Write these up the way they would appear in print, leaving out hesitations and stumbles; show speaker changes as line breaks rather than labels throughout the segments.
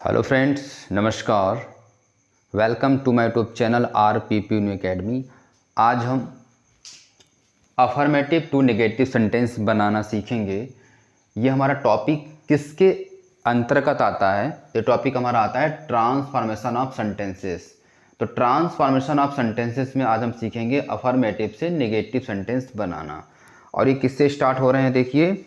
Hello friends, नमस्कार। Welcome to my YouTube channel RPP new academy. आज हम affirmative to negative sentence बनाना सीखेंगे। ये हमारा टॉपिक किसके अंतर्गत आता है? ये टॉपिक हमारा आता है ट्रांसफॉर्मेशन ऑफ सेंटेंसेस। तो ट्रांसफॉर्मेशन ऑफ सेंटेंसेस में आज हम सीखेंगे अफर्मेटिव से नेगेटिव सेंटेंस बनाना। और ये किससे स्टार्ट हो रहे हैं? देखिए,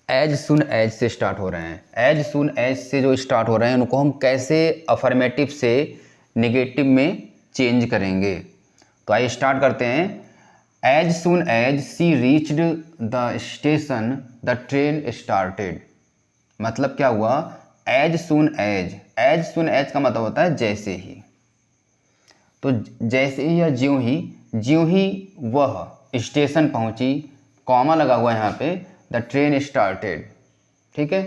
एज सुन एज से स्टार्ट हो रहे हैं। एज सुन एज से जो स्टार्ट हो रहे हैं उनको हम कैसे अफर्मेटिव से नेगेटिव में चेंज करेंगे। तो आइए स्टार्ट करते हैं। As soon as she reached the station the train started. मतलब क्या हुआ? As soon as, as soon as का मतलब होता है जैसे ही। तो जैसे ही या ज्यों ही वह स्टेशन पहुंची, कॉमा लगा हुआ है यहाँ पे, द ट्रेन स्टार्टेड। ठीक है,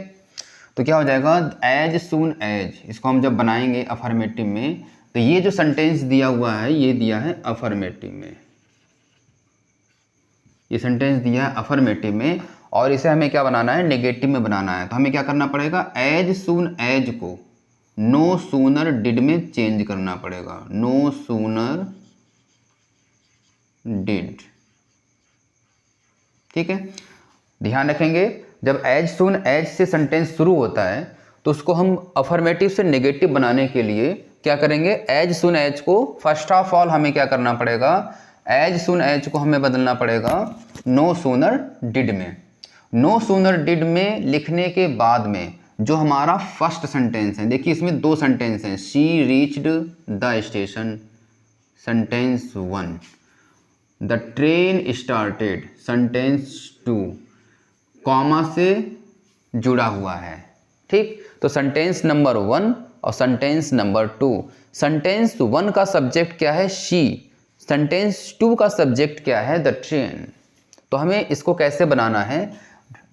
तो क्या हो जाएगा? As soon as. इसको हम जब बनाएंगे अफर्मेटिव में, तो ये जो सेंटेंस दिया हुआ है ये दिया है अफर्मेटिव में, ये सेंटेंस दिया है अफर्मेटिव में, और इसे हमें क्या बनाना है? नेगेटिव में बनाना है। तो हमें क्या करना पड़ेगा? एज सून एज को नो सूनर डिड में चेंज करना पड़ेगा। No sooner did. ठीक है, ध्यान रखेंगे, जब एज सून एज से सेंटेंस शुरू होता है तो उसको हम अफर्मेटिव से नेगेटिव बनाने के लिए क्या करेंगे? एज सून एज को फर्स्ट ऑफ ऑल हमें क्या करना पड़ेगा? एज सून एज को हमें बदलना पड़ेगा नो सूनर डिड में। नो सूनर डिड में लिखने के बाद में जो हमारा फर्स्ट सेंटेंस है, देखिए इसमें दो सेंटेंस हैं। She reached the station, sentence 1। The train started, sentence 2, comma से जुड़ा हुआ है। ठीक, तो सेंटेंस नंबर 1 और सेंटेंस नंबर 2। सेंटेंस 1 का सब्जेक्ट क्या है? शी। सेंटेंस 2 का सब्जेक्ट क्या है? The train. तो हमें इसको कैसे बनाना है?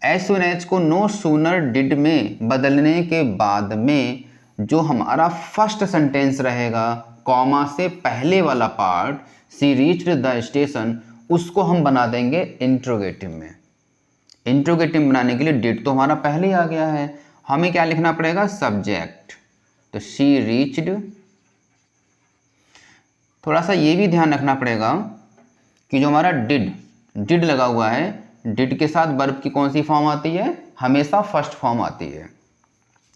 एज सून एज को नो सूनर डिड में बदलने के बाद में जो हमारा फर्स्ट सेंटेंस रहेगा, कॉमा से पहले वाला part, she reached the station, उसको हम बना देंगे इंट्रोगेटिव में। इंट्रोगेटिव बनाने के लिए डिड तो हमारा पहले ही आ गया है, हमें क्या लिखना पड़ेगा? सब्जेक्ट। तो शी रीच्ड। थोड़ा सा ये भी ध्यान रखना पड़ेगा कि जो हमारा डिड लगा हुआ है, डिड के साथ वर्ब की कौन सी फॉर्म आती है? हमेशा फर्स्ट फॉर्म आती है।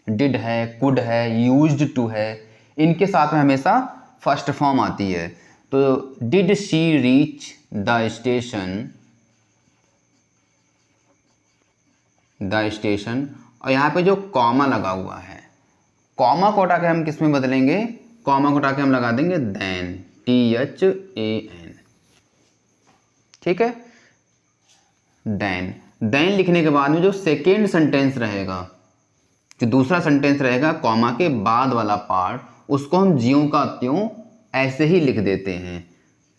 डिड है, कुड है, यूज्ड टू है, इनके साथ में हमेशा फर्स्ट फॉर्म आती है। तो did she reach the station, the station, और यहाँ पे जो कॉमा लगा हुआ है, कॉमा को हटा के हम किस में बदलेंगे? कॉमा को हटा के हम लगा देंगे देन, THAN। ठीक है, देन लिखने के बाद में जो सेकेंड सेंटेंस रहेगा, जो दूसरा सेंटेंस रहेगा कॉमा के बाद वाला पार्ट, उसको हम ज्यों का त्यों ऐसे ही लिख देते हैं।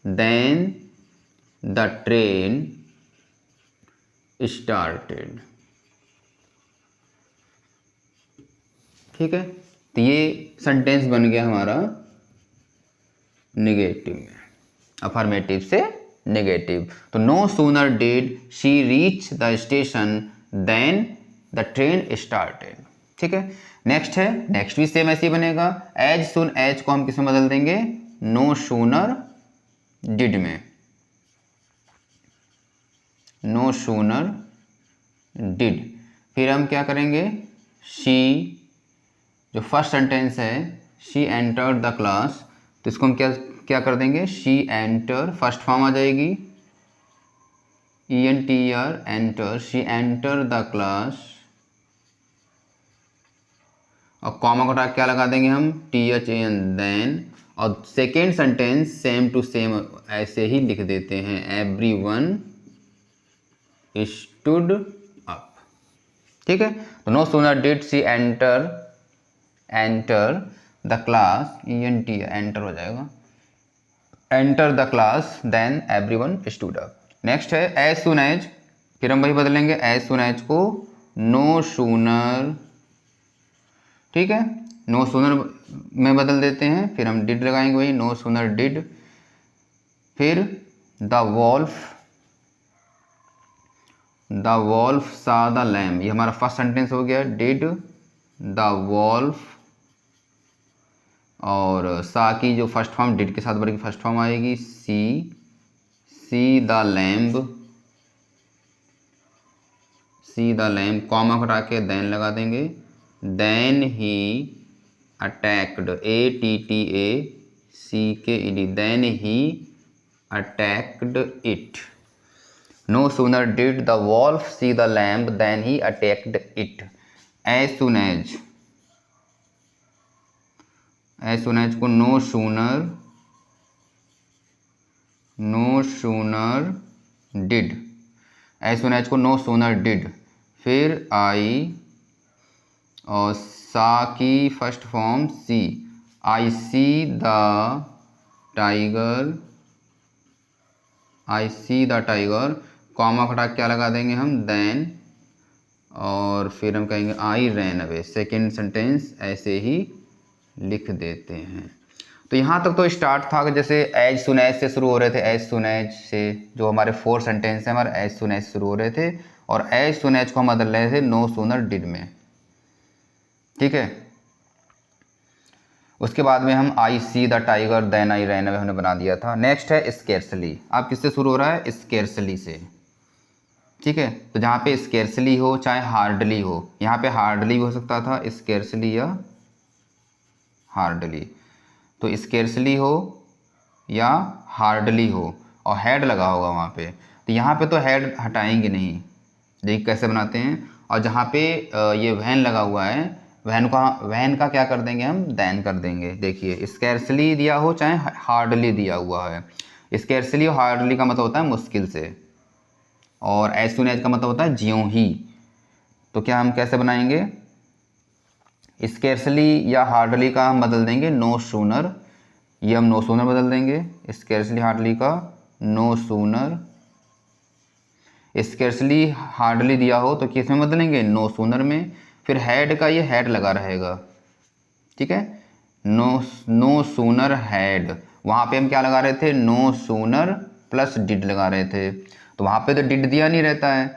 Then the train started. ठीक है, तो ये सेंटेंस बन गया हमारा नेगेटिव में, अफर्मेटिव से नेगेटिव। तो no sooner did she reach the station then the train started. ठीक है, नेक्स्ट है, नेक्स्ट भी सेम ऐसे ही बनेगा। एज सून एज को हम किस में बदल देंगे? नो सूनर डिड में। No sooner did. फिर हम क्या करेंगे? शी, जो फर्स्ट सेंटेंस है, शी एंटर्ड द क्लास, तो इसको हम क्या कर देंगे? शी एंटर, फर्स्ट फॉर्म आ जाएगी, ENTER, enter, she enter the class, और कॉमा को हटा क्या लगा देंगे हम? THAN, then. और second sentence same to same ऐसे ही लिख देते हैं, एवरीवन स्टूड अप। ठीक है, तो no sooner did she enter the class, ENT enter हो जाएगा, enter the class, then everyone stood up. Next है एज सून एज, फिर हम वही बदलेंगे, एज सून एज को नो सूनर। ठीक है, नो सूनर में बदल देते हैं, फिर हम डिड लगाएंगे वही, नो सूनर डिड। फिर द वॉल्फ सा द लैम, ये हमारा फर्स्ट सेंटेंस हो गया। डिड द वॉल्फ और सा की जो फर्स्ट फॉर्म डिड के साथ वर्ब की फर्स्ट फॉर्म आएगी सी द लैम्ब, कॉमा हटा के देन लगा देंगे, then he attacked, ATTACKED, then he attacked it. No sooner did the wolf see the lamb then he attacked it. As soon as को no sooner did, as soon as को no sooner did, फिर I और saw की first form see, I see the tiger, comma हटा क्या लगा देंगे हम, देन, और फिर हम कहेंगे आई रैन अवे। सेकेंड सेंटेंस ऐसे ही लिख देते हैं। तो यहाँ तक तो स्टार्ट था कि जैसे एज सुन एज से शुरू हो रहे थे, एज सुन एज से जो हमारे 4 सेंटेंस हैं हमारे एज सुन एज शुरू हो रहे थे, और एज सुन एज को हम बदल रहे थे नो सूनर डिड में। ठीक है, उसके बाद में हम I see the tiger then I ran away हमने बना दिया था। नेक्स्ट है स्केर्सली। आप किससे शुरू हो रहा है, स्केर्सली से। ठीक है, तो जहाँ पे स्केर्सली हो चाहे हार्डली हो, यहाँ पे हार्डली भी हो सकता था, स्केर्सली या हार्डली, तो स्केर्सली हो या हार्डली हो और हेड लगा होगा वहाँ पे, तो यहाँ पे तो हेड हटाएंगे नहीं। देखिए कैसे बनाते हैं, और जहाँ पे ये वैन लगा हुआ है, वैन का क्या कर देंगे हम, देन कर देंगे। देखिए स्केर्सली दिया हो चाहे हार्डली दिया हुआ है, स्केर्सली और हार्डली का मतलब होता है मुश्किल से, और एज सुन एज का मतलब होता है ज्यों ही। तो क्या हम कैसे बनाएंगे, स्केर्सली या हार्डली का हम बदल देंगे नो सूनर, ये हम नो सूनर बदल देंगे, स्केर्सली हार्डली का नो सूनर। स्केर्सली हार्डली दिया हो तो किस में बदलेंगे, नो सूनर में, फिर हेड का ये हेड लगा रहेगा। ठीक है, नो सूनर हेड, वहाँ पे हम क्या लगा रहे थे, नो सूनर प्लस डिड लगा रहे थे, तो वहाँ पे तो डिड दिया नहीं रहता है,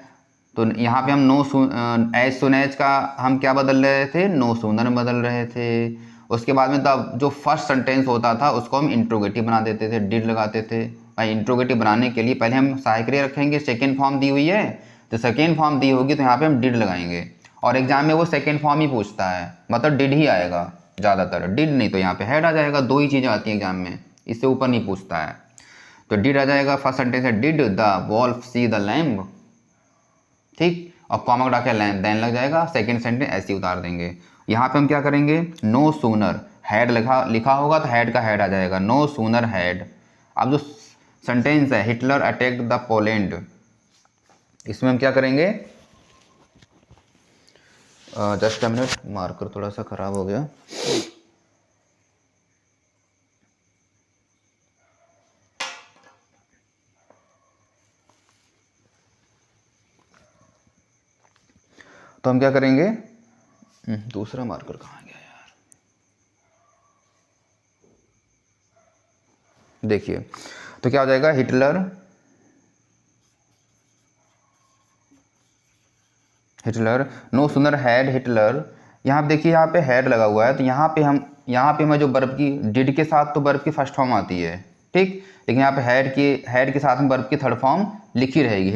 तो यहाँ पे हम एज सुन एज का हम क्या बदल रहे थे, नो सूनर में बदल रहे थे। उसके बाद में तब जो फर्स्ट सेंटेंस होता था उसको हम इंट्रोगेटिव बना देते थे, डिड लगाते थे। भाई इंट्रोगेटिव बनाने के लिए पहले हम सहायक क्रिया रखेंगे, सेकेंड फॉर्म दी हुई है तो सेकेंड फॉर्म दी होगी तो यहाँ पे हम डिड लगाएंगे, और एग्जाम में वो सेकेंड फॉर्म ही पूछता है, मतलब डिड ही आएगा ज़्यादातर, डिड नहीं तो यहाँ पे हेड आ जाएगा। 2 ही चीज़ें आती हैं एग्जाम में, इससे ऊपर नहीं पूछता है। तो डिड आ जाएगा, फर्स्ट सेंटेंस है did the wolf see the lamb, ठीक, और कॉमा हटा के देन लग जाएगा, सेकेंड सेंटेंस ऐसे ही उतार देंगे। यहाँ पे हम क्या करेंगे, नो सूनर, हेड लिखा होगा तो हेड का हेड आ जाएगा, नो सूनर हेड। अब जो सेंटेंस है हिटलर अटैक्ड द पोलैंड, इसमें हम क्या करेंगे, जस्ट अ मिनट, मार्कर थोड़ा सा ख़राब हो गया। तो हम क्या करेंगे, दूसरा मार्कर कहाँ गया यार, देखिए तो क्या हो जाएगा, Hitler no sooner had Hitler. यहाँ पे देखिए यहाँ पे हेड लगा हुआ है, तो यहाँ पे मैं जो वर्ब की डिड के साथ तो वर्ब की फर्स्ट फॉर्म आती है, ठीक, लेकिन यहाँ पे हेड के साथ में वर्ब की थर्ड फॉर्म लिखी रहेगी,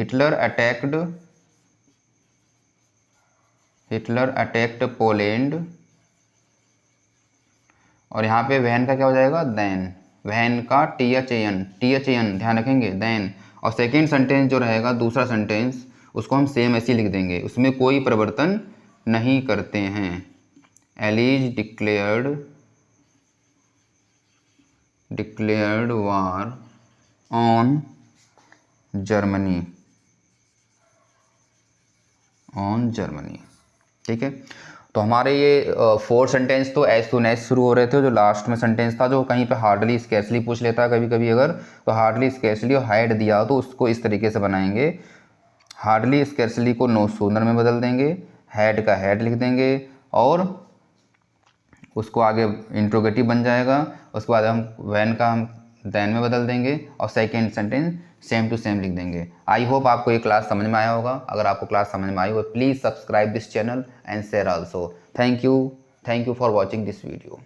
हिटलर अटैक्ड पोलैंड, और यहाँ पे वैन का क्या हो जाएगा, देन, वैन का THAN ध्यान रखेंगे, देन, और सेकेंड सेंटेंस जो रहेगा दूसरा सेंटेंस उसको हम सेम ऐसे ही लिख देंगे, उसमें कोई परिवर्तन नहीं करते हैं। Allies declared war on Germany, ठीक है। तो हमारे ये 4 सेंटेंस तो एज सुन एज शुरू हो रहे थे, जो लास्ट में सेंटेंस था जो कहीं पे हार्डली स्केर्सली पूछ लेता है कभी कभी, अगर तो हार्डली स्केर्सली और हाइड दिया हो तो उसको इस तरीके से बनाएंगे, हार्डली स्केर्सली को नो सूनर में बदल देंगे, हेड का हेड लिख देंगे, और उसको आगे इंट्रोगेटिव बन जाएगा, उसके बाद हम वैन का हम देन में बदल देंगे, और second sentence same to same लिख देंगे। आई होप आपको ये क्लास समझ में आया होगा। अगर आपको क्लास समझ में आई हो please subscribe this channel and share also. Thank you for watching this video.